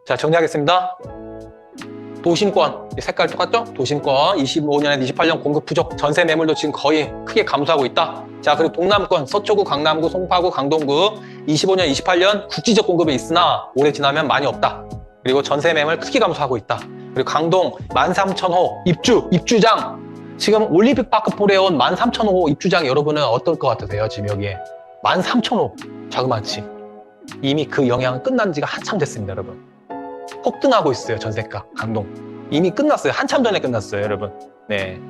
자, 정리하겠습니다. 도심권, 색깔 똑같죠? 도심권 25년에서 28년 공급 부족, 전세 매물도 지금 거의 크게 감소하고 있다. 자, 그리고 동남권, 서초구, 강남구, 송파구, 강동구 25년, 28년 국지적 공급이 있으나 올해 지나면 많이 없다. 그리고 전세 매물 크게 감소하고 있다. 그리고 강동 13,000호 입주장, 지금 올림픽파크폴에 온 13,000호 입주장 여러분은 어떨 것 같으세요? 지금 여기에 13,000호 자그마치 이미 그 영향은 끝난 지가 한참 됐습니다, 여러분. 폭등하고 있어요, 전세가. 강동 이미 끝났어요. 한참 전에 끝났어요, 여러분. 네.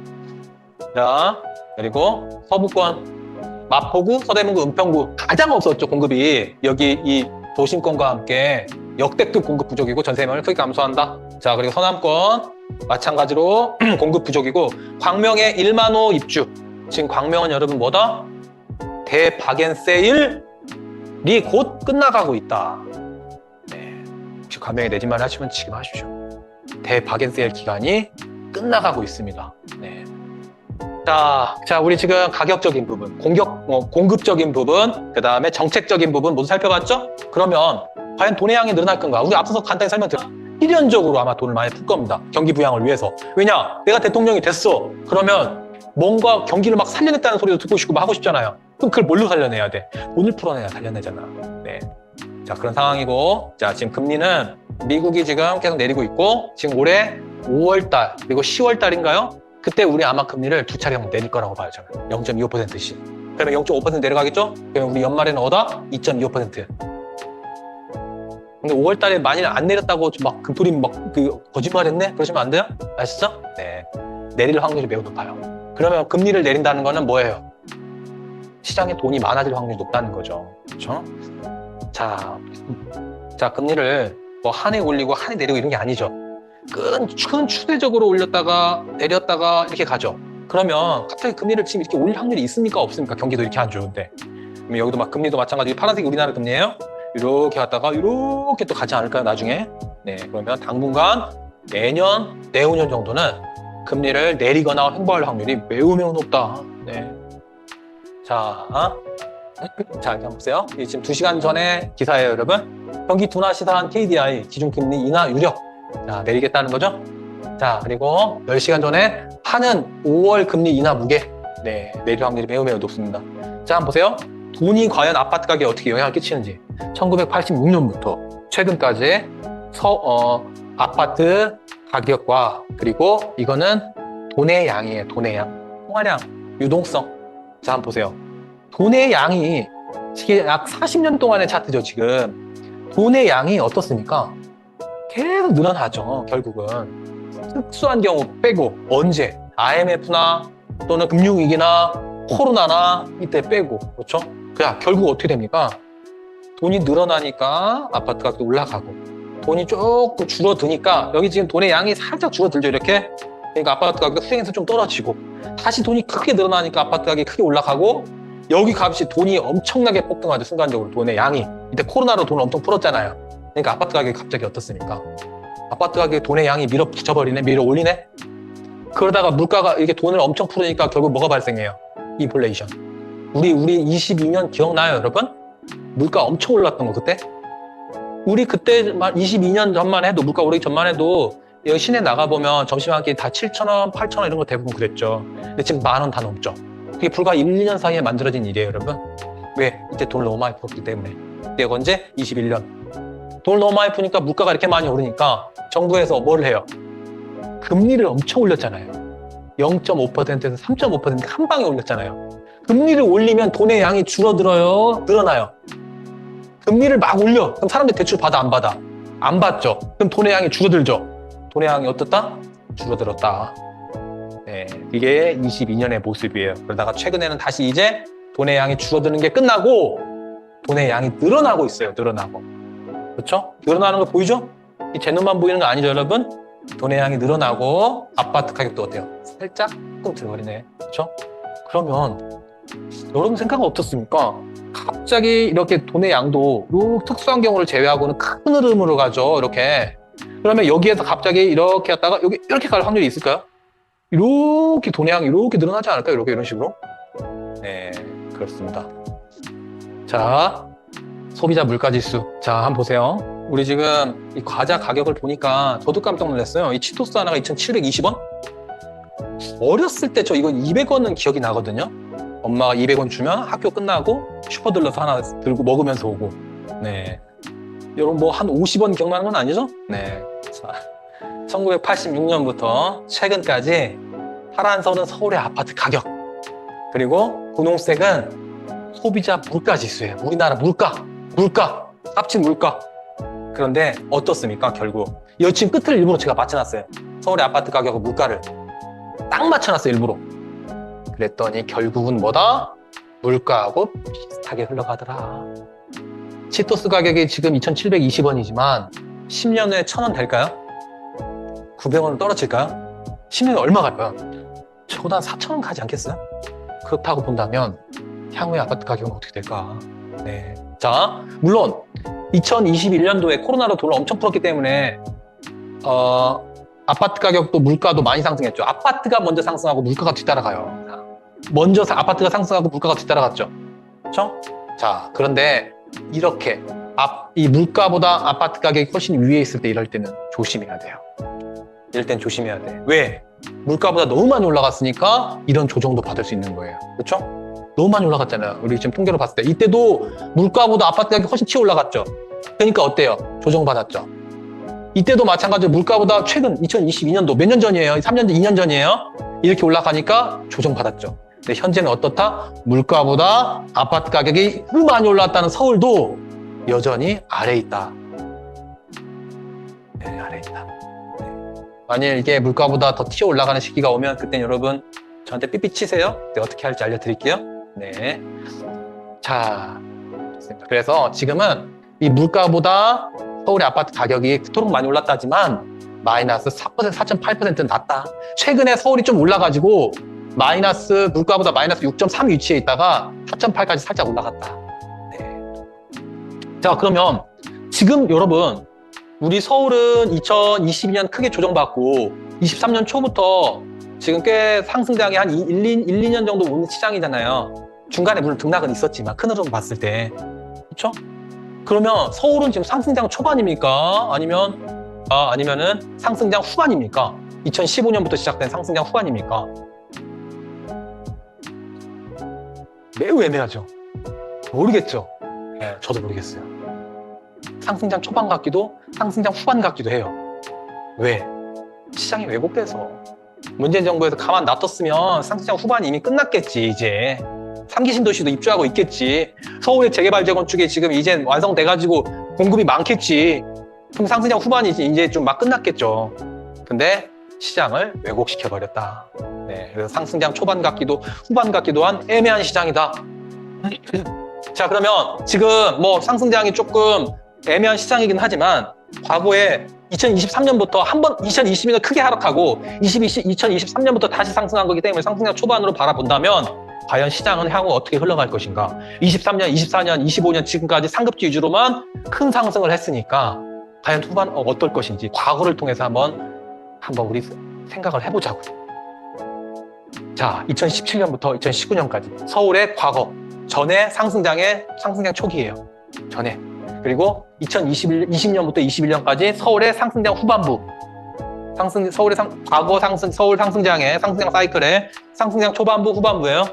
자, 그리고 서부권 마포구, 서대문구, 은평구 가장 없었죠, 공급이. 여기 이 도심권과 함께 역대급 공급 부족이고 전세매물 크게 감소한다. 자, 그리고 서남권 마찬가지로 공급 부족이고 광명에 1만 호 입주. 지금 광명은 여러분 뭐다? 대박앤세일이 곧 끝나가고 있다. 네. 혹시 광명에 내 집만 하시면 지금 하십시오. 대박앤세일 기간이 끝나가고 있습니다. 네. 자, 우리 지금 가격적인 부분, 공급적인 부분, 그 다음에 정책적인 부분 모두 살펴봤죠? 그러면 과연 돈의 양이 늘어날 건가? 우리 앞서서 간단히 설명드렸죠. 필연적으로 아마 돈을 많이 풀 겁니다. 경기 부양을 위해서. 왜냐? 내가 대통령이 됐어. 그러면 뭔가 경기를 막 살려냈다는 소리도 듣고 싶고 막 하고 싶잖아요. 그럼 그걸 뭘로 살려내야 돼? 돈을 풀어내야 살려내잖아. 네. 자, 그런 상황이고, 자, 지금 금리는 미국이 지금 계속 내리고 있고, 지금 올해 5월달, 그리고 10월달인가요? 그때 우리 아마 금리를 두 차례 내릴 거라고 봐요, 저는. 0.25%씩. 그러면 0.5% 내려가겠죠? 그러면 우리 연말에는 얻어? 2.25%. 근데 5월 달에 만일 안 내렸다고 막 금토리 막 거짓말 했네? 그러시면 안 돼요? 아시죠? 네. 내릴 확률이 매우 높아요. 그러면 금리를 내린다는 거는 뭐예요? 시장에 돈이 많아질 확률이 높다는 거죠. 그렇죠? 자, 금리를 뭐 한 해 올리고 한 해 내리고 이런 게 아니죠. 큰 추세적으로 올렸다가 내렸다가 이렇게 가죠. 그러면 갑자기 금리를 지금 이렇게 올릴 확률이 있습니까? 없습니까? 경기도 이렇게 안 좋은데. 그럼 여기도 막 금리도 마찬가지로 파란색이 우리나라 금리예요. 이렇게 갔다가 이렇게 또 가지 않을까요, 나중에? 네, 그러면 당분간 내년, 내후년 정도는 금리를 내리거나 횡보할 확률이 매우 높다. 네. 자, 한번 보세요. 지금 2시간 전에 기사예요, 여러분. 경기 둔화 시사한 KDI 기준금리 인하 유력. 자, 내리겠다는 거죠. 자, 그리고 10시간 전에 하는 5월 금리 인하 무게. 네, 내릴 확률이 매우 높습니다. 자, 한번 보세요. 돈이 과연 아파트 가격에 어떻게 영향을 끼치는지. 1986년부터 최근까지 아파트 가격과 그리고 이거는 돈의 양이에요. 돈의 양. 통화량, 유동성. 자, 한번 보세요. 돈의 양이 이게 약 40년 동안의 차트죠, 지금. 돈의 양이 어떻습니까? 계속 늘어나죠, 결국은. 특수한 경우 빼고 언제? IMF나 또는 금융위기나 코로나나 이때 빼고, 그렇죠? 결국 어떻게 됩니까? 돈이 늘어나니까 아파트 가격도 올라가고 돈이 조금 줄어드니까 여기 지금 돈의 양이 살짝 줄어들죠, 이렇게. 그러니까 아파트 가격이 수행에서 좀 떨어지고 다시 돈이 크게 늘어나니까 아파트 가격이 크게 올라가고 여기 값이 돈이 엄청나게 폭등하죠, 순간적으로 돈의 양이. 이때 코로나로 돈을 엄청 풀었잖아요. 그러니까 아파트 가격이 갑자기 어떻습니까? 아파트 가격에 돈의 양이 밀어붙여버리네, 밀어 올리네. 그러다가 물가가 이렇게 돈을 엄청 풀으니까 결국 뭐가 발생해요? 인플레이션. 우리 22년 기억나요, 여러분? 물가 엄청 올랐던 거 그때? 우리 그때 22년 전만 해도 물가 오르기 전만 해도 여기 시내 나가보면 점심 한 끼 다 7,000원, 8,000원 이런 거 대부분 그랬죠. 근데 지금 10,000원 다 넘죠. 그게 불과 1, 2년 사이에 만들어진 일이에요, 여러분. 왜? 이때 돈을 너무 많이 풀었기 때문에. 그때가 언제? 21년. 돈을 너무 많이 푸니까 물가가 이렇게 많이 오르니까 정부에서 뭘 해요? 금리를 엄청 올렸잖아요. 0.5%에서 3.5% 한 방에 올렸잖아요. 금리를 올리면 돈의 양이 줄어들어요? 늘어나요? 금리를 막 올려. 그럼 사람들이 대출 받아, 안 받아? 안 받죠. 그럼 돈의 양이 줄어들죠. 돈의 양이 어떻다? 줄어들었다. 네, 이게 22년의 모습이에요. 그러다가 최근에는 다시 이제 돈의 양이 줄어드는 게 끝나고 돈의 양이 늘어나고 있어요. 늘어나고. 그렇죠? 늘어나는 거 보이죠? 이 제 눈만 보이는 거 아니죠, 여러분? 돈의 양이 늘어나고 아파트 가격도 어때요? 살짝 조금 들어버리네. 그렇죠? 그러면 여러분 생각은 어떻습니까? 갑자기 이렇게 돈의 양도 요 특수한 경우를 제외하고는 큰 흐름으로 가죠, 이렇게. 그러면 여기에서 갑자기 이렇게 갔다가 여기 이렇게 갈 확률이 있을까요? 이렇게 돈의 양이 이렇게 늘어나지 않을까요? 이렇게 이런 식으로? 네, 그렇습니다. 자, 소비자 물가지수. 자, 한번 보세요. 우리 지금 이 과자 가격을 보니까 저도 깜짝 놀랐어요. 이 치토스 하나가 2,720원? 어렸을 때 저 이거 200원은 기억이 나거든요. 엄마가 200원 주면 학교 끝나고 슈퍼 들러서 하나 들고 먹으면서 오고. 네. 여러분 뭐 한 50원 기억나는 건 아니죠? 네. 자, 1986년부터 최근까지 파란선은 서울의 아파트 가격. 그리고 분홍색은 소비자 물가 지수예요. 우리나라 물가, 합친 물가. 그런데 어떻습니까? 결국 여친 끝을 일부러 제가 맞춰놨어요. 서울의 아파트 가격과 물가를 딱 맞춰놨어요. 일부러. 그랬더니 결국은 뭐다? 물가하고 비슷하게 흘러가더라. 치토스 가격이 지금 2,720원이지만 10년 후에 1,000원 될까요? 900원으로 떨어질까요? 10년 후에 얼마 갈까요? 적어도 한 4,000원 가지 않겠어요? 그렇다고 본다면 향후의 아파트 가격은 어떻게 될까? 네. 자, 물론 2021년도에 코로나로 돈을 엄청 풀었기 때문에 아파트 가격도 물가도 많이 상승했죠. 아파트가 먼저 상승하고 물가가 뒤따라가요. 먼저 아파트가 상승하고 물가가 뒤따라갔죠. 그렇죠? 자, 그런데 이렇게 이 물가보다 아파트 가격이 훨씬 위에 있을 때 이럴 때는 조심해야 돼요. 이럴 땐 조심해야 돼. 왜? 물가보다 너무 많이 올라갔으니까 이런 조정도 받을 수 있는 거예요. 그렇죠? 너무 많이 올라갔잖아요. 우리 지금 통계로 봤을 때 이때도 물가보다 아파트 가격이 훨씬 치어 올라갔죠. 그러니까 어때요? 조정받았죠. 이때도 마찬가지로 물가보다 최근 2022년도 몇 년 전이에요? 3년 전, 2년 전이에요? 이렇게 올라가니까 조정받았죠. 근데 현재는 어떻다? 물가보다 아파트 가격이 너무 많이 올랐다는 서울도 여전히 아래에 있다. 네, 아래에 있다. 네. 만일 이게 물가보다 더 튀어 올라가는 시기가 오면 그땐 여러분 저한테 삐삐 치세요. 그때 어떻게 할지 알려드릴게요. 네. 자, 좋습니다. 그래서 지금은 이 물가보다 서울의 아파트 가격이 그토록 많이 올랐다지만 마이너스 4%, 4.8%는 낮다. 최근에 서울이 좀 올라가지고 물가보다 마이너스 6.3 위치에 있다가 4.8까지 살짝 올라갔다. 네. 자, 그러면 지금 여러분 우리 서울은 2022년 크게 조정받고 23년 초부터 지금 꽤 상승장이 한 2년 정도 오는 시장이잖아요. 중간에 물론 등락은 있었지만 큰 흐름 봤을 때. 그렇죠? 그러면 서울은 지금 상승장 초반입니까? 아니면은 상승장 후반입니까? 2015년부터 시작된 상승장 후반입니까? 매우 애매하죠. 모르겠죠. 네, 저도 모르겠어요. 상승장 초반 같기도 상승장 후반 같기도 해요. 왜? 시장이 왜곡돼서. 문재인 정부에서 가만 놔뒀으면 상승장 후반이 이미 끝났겠지. 이제 3기 신도시도 입주하고 있겠지. 서울의 재개발 재건축이 지금 이제 완성돼가지고 공급이 많겠지. 그럼 상승장 후반이 이제 좀 막 끝났겠죠. 근데 시장을 왜곡시켜버렸다. 네, 그래서 상승장 초반 같기도 후반 같기도 한 애매한 시장이다. 자, 그러면 지금 뭐 상승장이 조금 애매한 시장이긴 하지만 과거에 2023년부터 한번 2022년 크게 하락하고 2023년부터 다시 상승한 거기 때문에 상승장 초반으로 바라본다면 과연 시장은 향후 어떻게 흘러갈 것인가? 23년, 24년, 25년 지금까지 상급지 위주로만 큰 상승을 했으니까 과연 후반 어떨 것인지 과거를 통해서 한번 우리 생각을 해보자고. 자, 2017년부터 2019년까지 서울의 과거, 전에 상승장 초기예요. 전에. 그리고 2020년부터 21년까지 서울의 상승장 후반부. 서울 상승장의 상승장 사이클의 상승장 초반부, 후반부예요.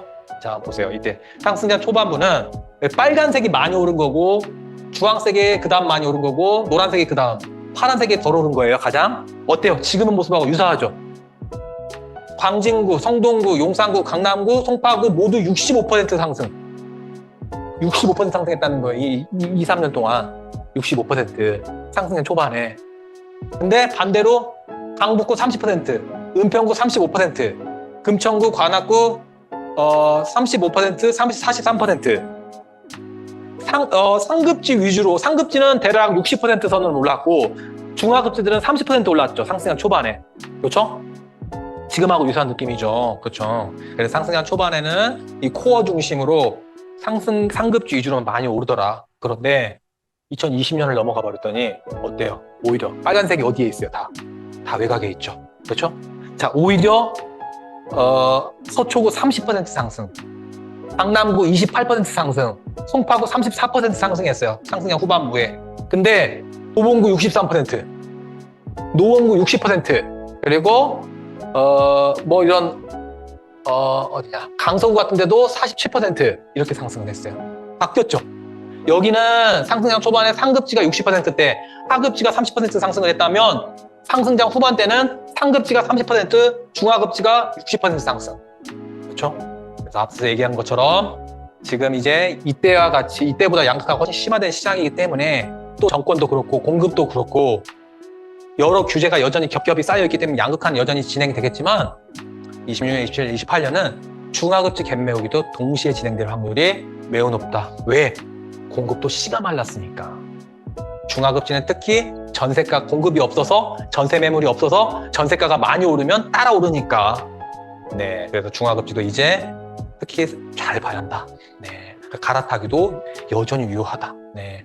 자, 보세요. 이때 상승장 초반부는 빨간색이 많이 오른 거고, 주황색이 그 다음 많이 오른 거고, 노란색이 그 다음, 파란색이 덜 오른 거예요. 가장. 어때요? 지금은 모습하고 유사하죠? 광진구, 성동구, 용산구, 강남구, 송파구 모두 65% 상승. 65% 상승했다는 거예요. 3년 동안 65% 상승의 초반에. 근데 반대로 강북구 30%, 은평구 35%, 금천구, 관악구 35%, 43%. 상급지 위주로, 상급지는 대략 60% 선은 올랐고 중하급지들은 30% 올랐죠. 상승한 초반에. 그렇죠? 지금하고 유사한 느낌이죠. 그렇죠? 그래서 상승한 초반에는 이 코어 중심으로 상급지 위주로 많이 오르더라. 그런데 2020년을 넘어가 버렸더니 어때요? 오히려 빨간색이 어디에 있어요? 다 외곽에 있죠. 그렇죠? 자, 오히려 서초구 30% 상승, 강남구 28% 상승, 송파구 34% 상승했어요. 상승량 후반부에. 근데 도봉구 63%, 노원구 60%, 그리고 뭐 이런 어디냐 강서구 같은 데도 47% 이렇게 상승을 했어요. 바뀌었죠. 여기는 상승장 초반에 상급지가 60%대 하급지가 30% 상승을 했다면 상승장 후반 때는 상급지가 30%, 중하급지가 60% 상승. 그렇죠? 그래서 앞서 얘기한 것처럼 지금 이제 이때와 같이 이때보다 양극화가 훨씬 심화된 시장이기 때문에 또 정권도 그렇고 공급도 그렇고 여러 규제가 여전히 겹겹이 쌓여있기 때문에 양극화는 여전히 진행이 되겠지만 26년, 27년, 28년은 중하급지 갭 메우기도 동시에 진행될 확률이 매우 높다. 왜? 공급도 씨가 말랐으니까. 중하급지는 특히 전세가 공급이 없어서 전세 매물이 없어서 전세가가 많이 오르면 따라 오르니까. 네, 그래서 중하급지도 이제 특히 잘 봐야 한다. 네, 갈아타기도 여전히 유효하다. 네.